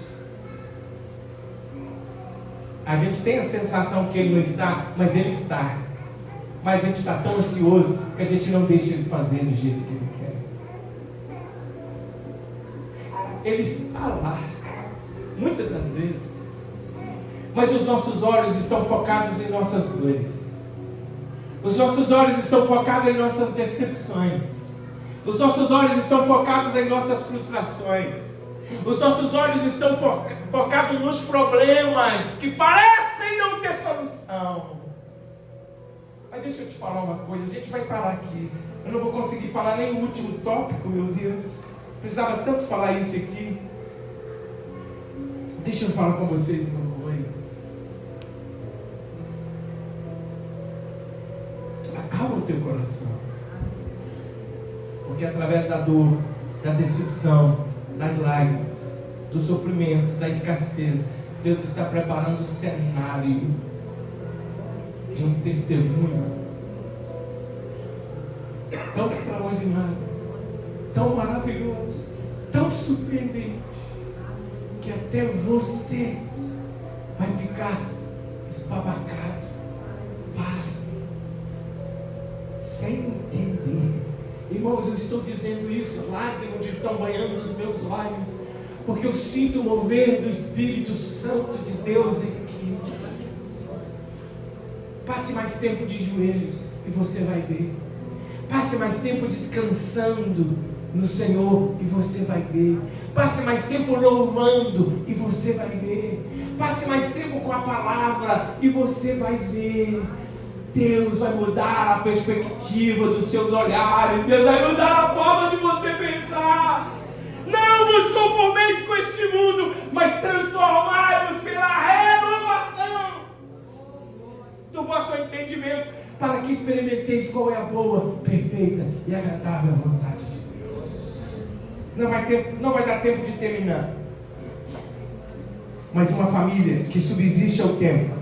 A gente tem a sensação que Ele não está, mas Ele está. Mas a gente está tão ansioso que a gente não deixa Ele fazer do jeito que Ele quer. Ele está lá, muitas das vezes. Mas os nossos olhos estão focados em nossas dores. Os nossos olhos estão focados em nossas decepções. Os nossos olhos estão focados em nossas frustrações. Os nossos olhos estão focados nos problemas que parecem não ter solução. Mas deixa eu te falar uma coisa, a gente vai parar aqui. Eu não vou conseguir falar nem o último tópico, meu Deus. Precisava tanto falar isso aqui. Deixa eu falar com vocês uma coisa. Acalma o teu coração. Porque através da dor, da decepção, das lágrimas, do sofrimento, da escassez, Deus está preparando o cenário de um testemunho tão extraordinário, tão maravilhoso, tão surpreendente, que até você vai ficar esbabacado, pasmo, sem entender. Irmãos, eu estou dizendo isso, lágrimas estão banhando nos meus olhos, porque eu sinto o mover do Espírito Santo de Deus aqui. Passe mais tempo de joelhos e você vai ver. Passe mais tempo descansando no Senhor e você vai ver. Passe mais tempo louvando e você vai ver. Passe mais tempo com a palavra e você vai ver. Deus vai mudar a perspectiva dos seus olhares. Deus vai mudar a forma de você pensar. Não vos conformeis com este mundo, mas transformai-vos pela renovação do vosso entendimento, para que experimenteis qual é a boa, perfeita e agradável vontade de Deus. Não vai dar tempo de terminar. Mas uma família que subsiste ao tempo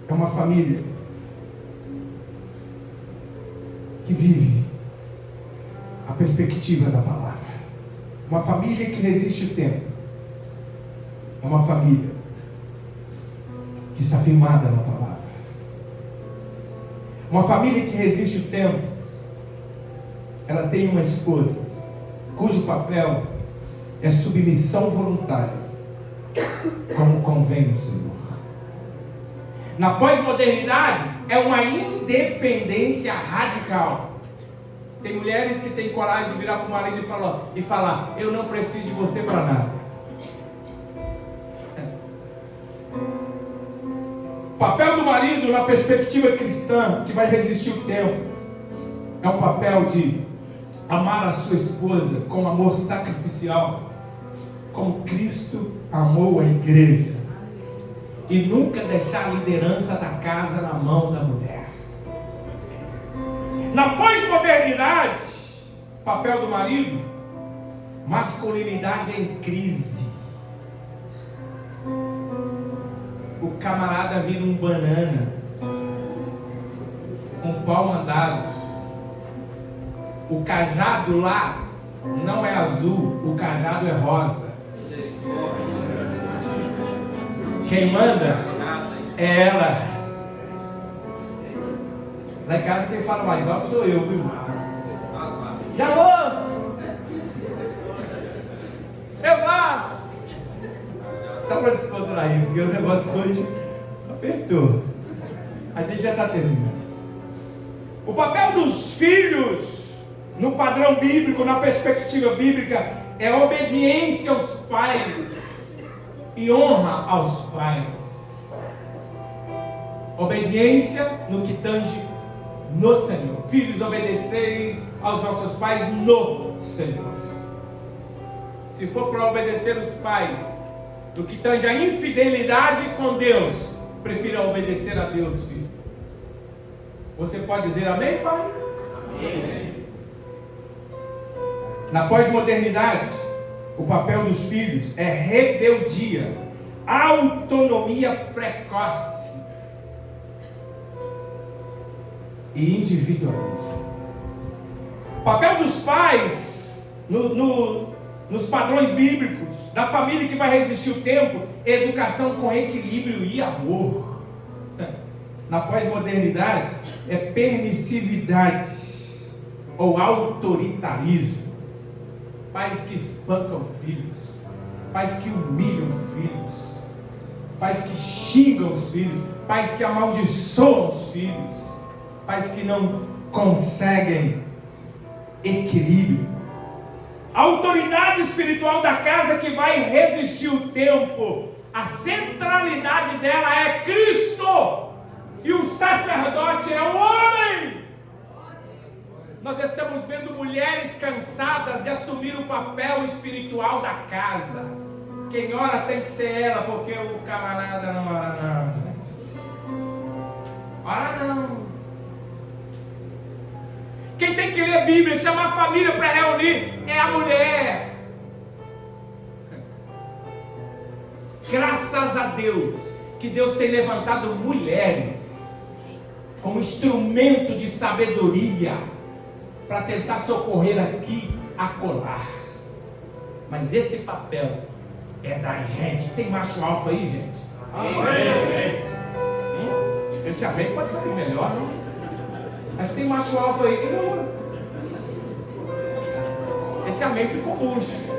é uma família que vive a perspectiva da palavra. Uma família que resiste o tempo é uma família que está firmada na palavra. Uma família que resiste o tempo, ela tem uma esposa cujo papel é submissão voluntária, como convém no Senhor. Na pós-modernidade é uma independência radical. Tem mulheres que têm coragem de virar para o marido e falar: eu não preciso de você para nada. O papel do marido na perspectiva cristã, que vai resistir o tempo, é um papel de amar a sua esposa com amor sacrificial, como Cristo amou a igreja, e nunca deixar a liderança da casa na mão da mulher. Na pós-modernidade, papel do marido, masculinidade em crise. O camarada vira um banana, um pau mandado. O cajado lá não é azul, o cajado é rosa. Quem manda é ela. Lá em casa quem fala mais alto sou eu, viu? Já vou! Eu faço! Só para descontrair, porque o negócio hoje apertou. A gente já está terminando. O papel dos filhos, no padrão bíblico, na perspectiva bíblica, é obediência aos pais e honra aos pais. Obediência no que tange no Senhor. Filhos, obedeceis aos vossos pais no Senhor. Se for para obedecer os pais no que tange a infidelidade com Deus, prefira obedecer a Deus, filho. Você pode dizer amém, pai? Amém. Na pós-modernidade, o papel dos filhos é rebeldia, autonomia precoce e individualismo. O papel dos pais nos padrões bíblicos, da família que vai resistir o tempo, é educação com equilíbrio e amor. Na pós-modernidade é permissividade ou autoritarismo. Pais que espancam filhos, pais que humilham filhos, pais que xingam os filhos, pais que amaldiçoam os filhos, pais que não conseguem equilíbrio. A autoridade espiritual da casa que vai resistir o tempo, a centralidade dela é Cristo, e o sacerdote é o homem. Nós estamos vendo mulheres cansadas de assumir o papel espiritual da casa. Quem ora tem que ser ela, porque o camarada não ora não. Ora não. Quem tem que ler a Bíblia, chamar a família para reunir, é a mulher. Graças a Deus, que Deus tem levantado mulheres como instrumento de sabedoria para tentar socorrer aqui, acolá. Mas esse papel é da gente. Tem macho alfa aí, gente? Amém. Esse amém pode sair melhor, não? Mas tem macho alfa aí que não. Esse amém ficou murcho.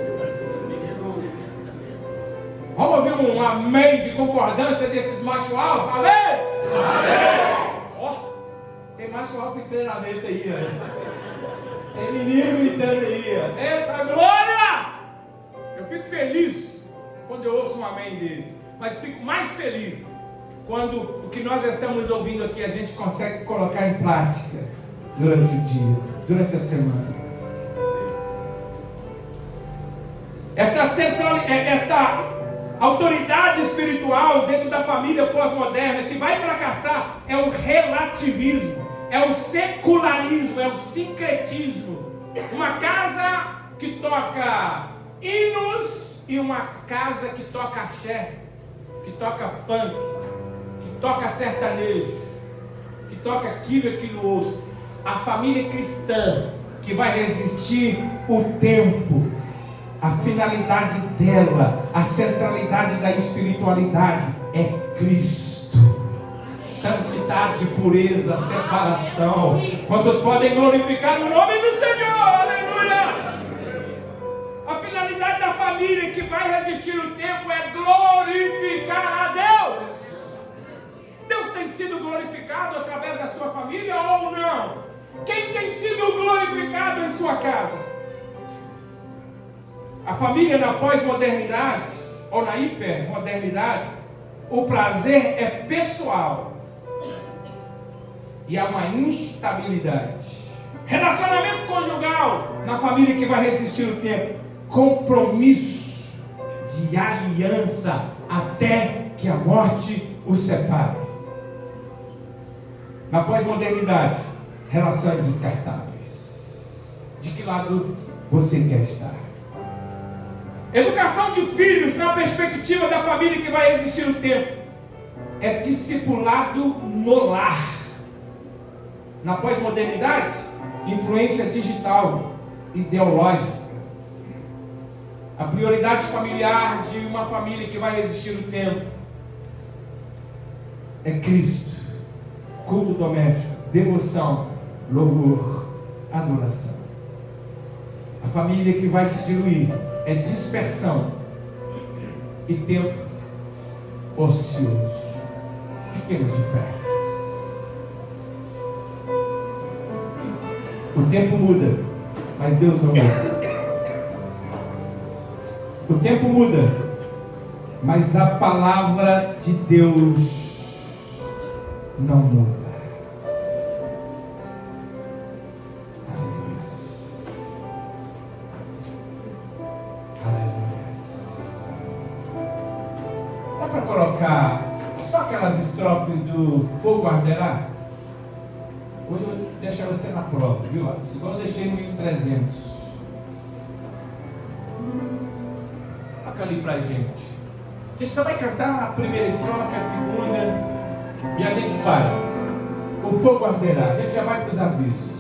Vamos ouvir um amém de concordância desses machos alfa? Amém? Amém! Ó, tem macho alfa em treinamento aí, ó. Tem menino gritando aí, ó. Eita glória! Eu fico feliz quando eu ouço um amém desse. Mas fico mais feliz quando o que nós estamos ouvindo aqui a gente consegue colocar em prática durante o dia, durante a semana. Esta autoridade espiritual dentro da família pós-moderna que vai fracassar é o relativismo, é o secularismo, é o sincretismo. Uma casa que toca hinos e uma casa que toca axé, que toca funk, que toca sertanejo, que toca aquilo e aquilo outro. A família cristã que vai resistir o tempo, a finalidade dela, a centralidade da espiritualidade é Cristo. Santidade, pureza, separação. Quantos podem glorificar o nome do Senhor? Aleluia! A finalidade da família que vai resistir o tempo é glorificar a Deus. Deus tem sido glorificado através da sua família ou não? Quem tem sido glorificado em sua casa? A família na pós-modernidade ou na hipermodernidade, o prazer é pessoal e há uma instabilidade. Relacionamento conjugal na família que vai resistir o tempo, compromisso de aliança até que a morte os separe. Na pós-modernidade, relações descartáveis. De que lado você quer estar? Educação de filhos na perspectiva da família que vai resistir o tempo é discipulado no lar. Na pós-modernidade, influência digital, ideológica. A prioridade familiar de uma família que vai resistir o tempo é Cristo, culto doméstico, devoção, louvor, adoração. A família que vai se diluir é dispersão e tempo ocioso. Fiquemos de pé. O tempo muda, mas Deus não muda. O tempo muda, mas a palavra de Deus não muda. Colocar só aquelas estrofes do Fogo Arderá. Hoje eu vou deixar você na prova, viu? Igual eu deixei no 1300. Coloca ali pra gente. A gente só vai cantar a primeira estrofe, a segunda e a gente para. O fogo arderá. A gente já vai para os avisos.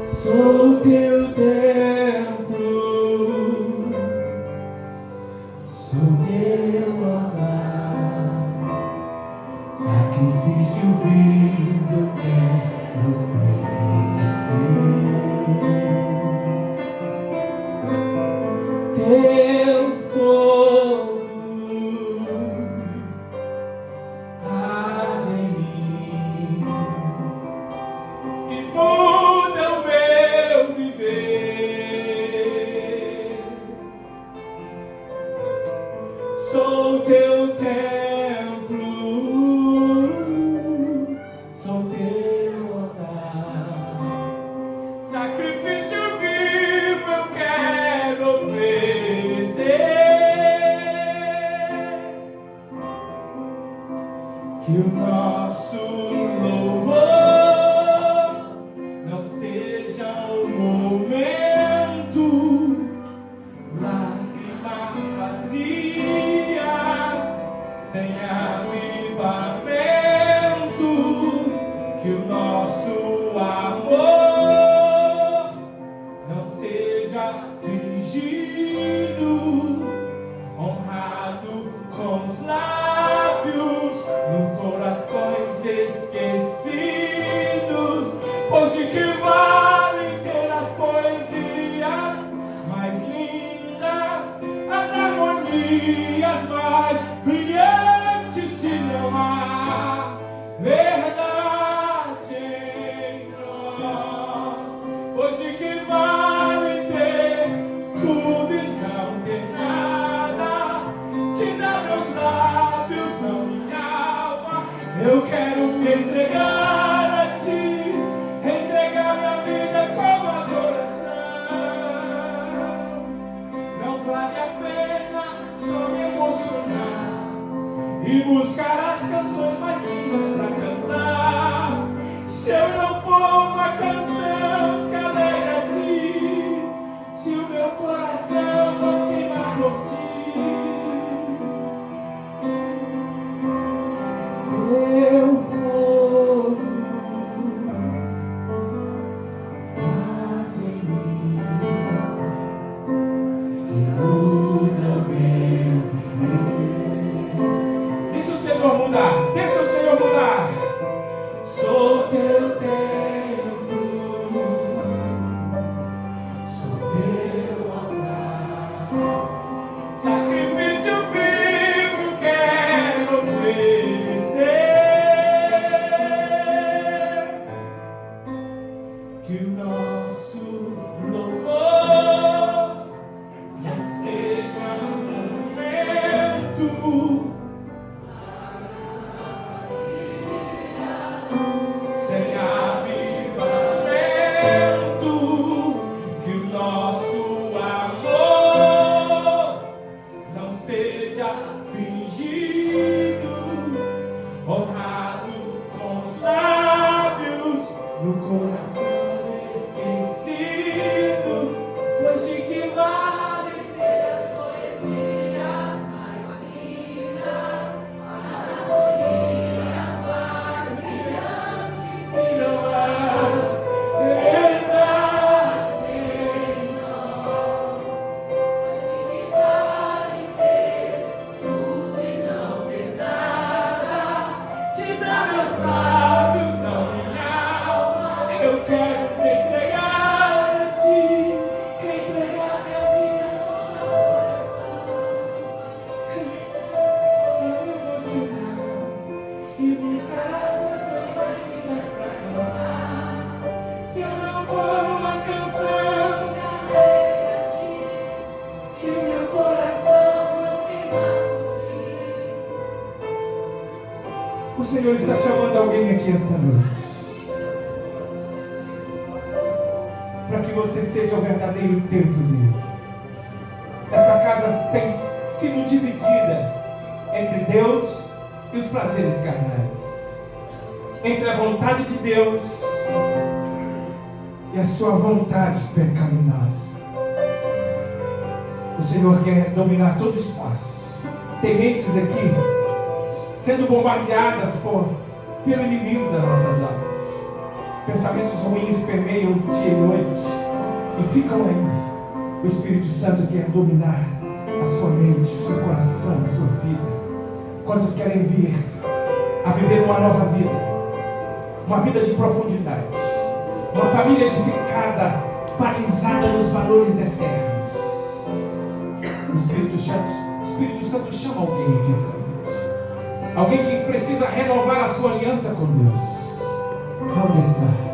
Sou teu templo, sou teu amor. Hoje que vale ter as poesias mais lindas, as harmonias mais brilhantes, se não há verdade em nós. Hoje que vale ter tudo e não ter nada, te dar meus lábios, não minha alma. Eu quero me entregar a ti, entregar minha vida como adoração. Não vale a pena só me emocionar e buscar as canções mais lindas pra cantar, se eu não for uma canção que alegra a ti, se o meu coração não queima por ti. Teu fogo arde em mim e muda o meu viver. Deixa o Senhor mudar, deixa o Senhor mudar. Sou teu templo, sou teu altar, sacrifício vivo quero oferecer. Que o nosso louvor não seja um momento sem avivamento, que o nosso amor não seja fingido, honrado com os lábios, no coração esquecido. Hoje que vale ter as poesias mais lindas, as harmonias mais brilhantes, se não há verdade em nós. Hoje que vale ter tudo e não ter nada, te dar meus lábios, não minha alma. Eu quero me entregar a ti, entregar minha vida como adoração. Se eu me emocionar e buscar as canções mais lindas pra cantar, se eu não for uma canção que alegra a ti, se o meu coração não queimar por ti. O Senhor está chamando alguém aqui esta noite, para que você seja o verdadeiro templo dele. Esta casa tem sido dividida entre Deus e os prazeres carnais, entre a vontade de Deus e a sua vontade pecaminosa. O Senhor quer dominar todo o espaço. Tem mentes aqui sendo bombardeadas pelo inimigo das nossas almas. Pensamentos ruins permeiam dia e noite e ficam aí. O Espírito Santo quer dominar a sua mente, o seu coração, a sua vida. Quantos querem vir a viver uma nova vida? Uma vida de profundidade. Uma família edificada, balizada nos valores eternos. O Espírito Santo chama alguém aqui essa noite. Alguém que precisa renovar a sua aliança com Deus. Onde está?